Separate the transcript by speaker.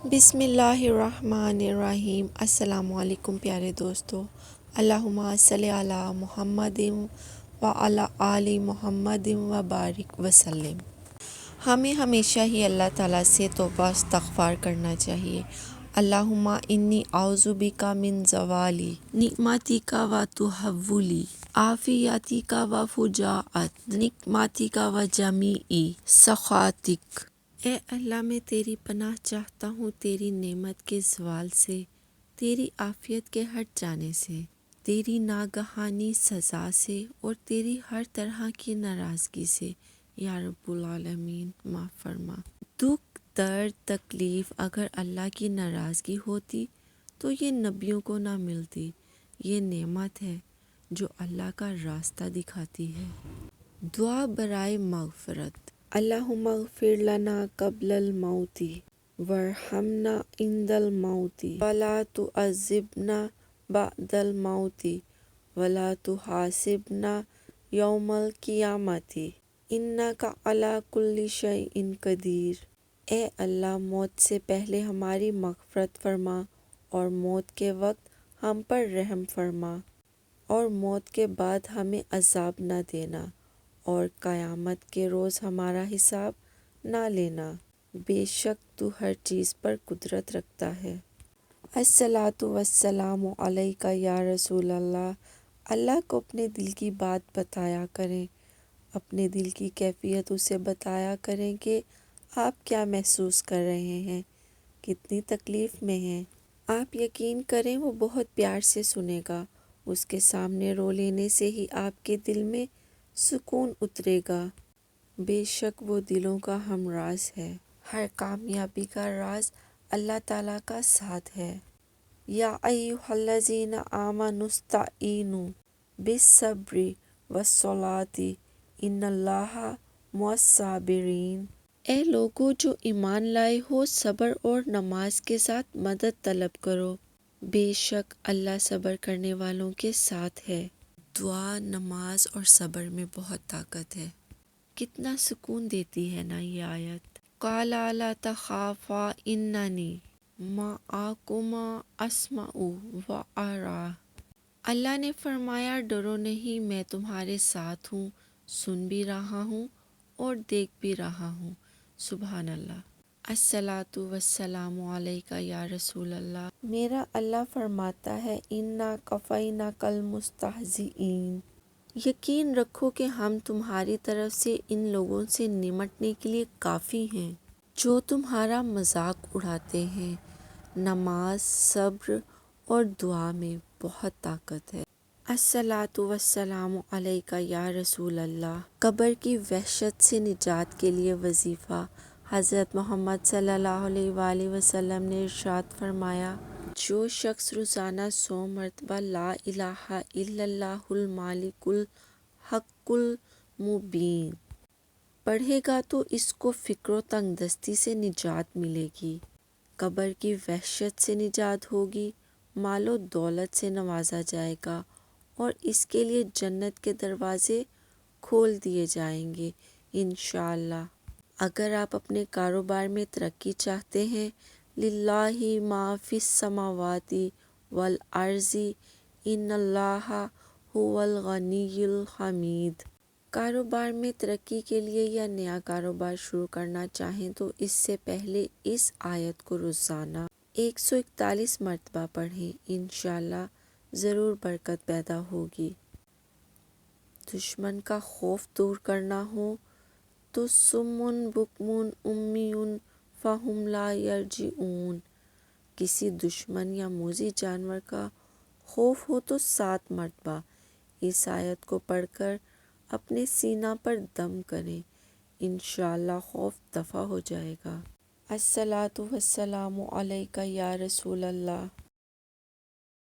Speaker 1: بسم اللہ الرحمن الرحیم۔ السلام علیکم پیارے دوستو۔ اللہم صلی علی محمد وعلی آل محمد وبارک وسلم۔ ہمیں ہمیشہ ہی اللہ تعالیٰ سے توبہ استغفار کرنا چاہیے۔ اللہم انی اعوذ بک من زوال نعمتک و تحول عافیتک و فجاءۃ نقمتک و جمیع سخطک۔ اے اللہ، میں تیری پناہ چاہتا ہوں تیری نعمت کے زوال سے، تیری عافیت کے ہٹ جانے سے، تیری ناگہانی سزا سے اور تیری ہر طرح کی ناراضگی سے۔ یا رب العالمین معاف فرما۔ دکھ، درد، تکلیف اگر اللہ کی ناراضگی ہوتی تو یہ نبیوں کو نہ ملتی۔ یہ نعمت ہے جو اللہ کا راستہ دکھاتی ہے۔ دعا برائے مغفرت۔ اللہم اغفر لنا قبل الموت وارحمنا عند الموت ولا تعذبنا بعد الموت ولا تحاسبنا یوم القیامۃ انک علی کل شیء قدیر۔ اے اللہ، موت سے پہلے ہماری مغفرت فرما اور موت کے وقت ہم پر رحم فرما، اور موت کے بعد ہمیں عذاب نہ دینا، اور قیامت کے روز ہمارا حساب نہ لینا، بے شک تو ہر چیز پر قدرت رکھتا ہے۔ الصلاۃ والسلام علیک یا رسول اللہ۔ اللہ کو اپنے دل کی بات بتایا کریں، اپنے دل کی کیفیت اسے بتایا کریں کہ آپ کیا محسوس کر رہے ہیں، کتنی تکلیف میں ہیں۔ آپ یقین کریں وہ بہت پیار سے سنے گا۔ اس کے سامنے رو لینے سے ہی آپ کے دل میں سکون اترے گا۔ بے شک وہ دلوں کا ہمراز ہے۔ ہر کامیابی کا راز اللہ تعالیٰ کا ساتھ ہے۔ یا ایھا الذین آمنوا استعینوا بالصبر والصلاۃ ان اللہ مع الصابرین۔ اے لوگو جو ایمان لائے ہو، صبر اور نماز کے ساتھ مدد طلب کرو، بے شک اللہ صبر کرنے والوں کے ساتھ ہے۔ دعا، نماز اور صبر میں بہت طاقت ہے۔ کتنا سکون دیتی ہے نا یہ آیت۔ قالا لا تخافا اننی معکما اسمع و ارا۔ اللہ نے فرمایا ڈرو نہیں، میں تمہارے ساتھ ہوں، سن بھی رہا ہوں اور دیکھ بھی رہا ہوں۔ سبحان اللہ۔ الصلاۃ والسلام علیک یا رسول اللہ۔ میرا اللہ فرماتا ہے انا کفیناک المستہزئین۔ یقین رکھو کہ ہم تمہاری طرف سے ان لوگوں سے نمٹنے کے لیے کافی ہیں جو تمہارا مذاق اڑاتے ہیں۔ نماز، صبر اور دعا میں بہت طاقت ہے۔ الصلاۃ والسلام علیک یا رسول اللہ۔ قبر کی وحشت سے نجات کے لیے وظیفہ۔ حضرت محمد صلی اللہ علیہ وآلہ وسلم نے ارشاد فرمایا، جو شخص روزانہ 100 مرتبہ لا الہ الا اللہ الملک الحق المبین پڑھے گا تو اس کو فقر و تنگ دستی سے نجات ملے گی، قبر کی وحشت سے نجات ہوگی، مال و دولت سے نوازا جائے گا اور اس کے لیے جنت کے دروازے کھول دیے جائیں گے انشاءاللہ۔ اگر آپ اپنے کاروبار میں ترقی چاہتے ہیں، للہ ما فی السماوات والارض ان اللہ ھو الغنی الحمید۔ کاروبار میں ترقی کے لیے یا نیا کاروبار شروع کرنا چاہیں تو اس سے پہلے اس آیت کو روزانہ 141 مرتبہ پڑھیں، انشاءاللہ ضرور برکت پیدا ہوگی۔ دشمن کا خوف دور کرنا ہو تو صم بکم عمی فہم لا یرجعون۔ کسی دشمن یا موذی جانور کا خوف ہو تو 7 مرتبہ اس آیت کو پڑھ کر اپنے سینہ پر دم کریں، انشاءاللہ خوف دفع ہو جائے گا۔ الصلاۃ والسلام علیک یا رسول اللہ۔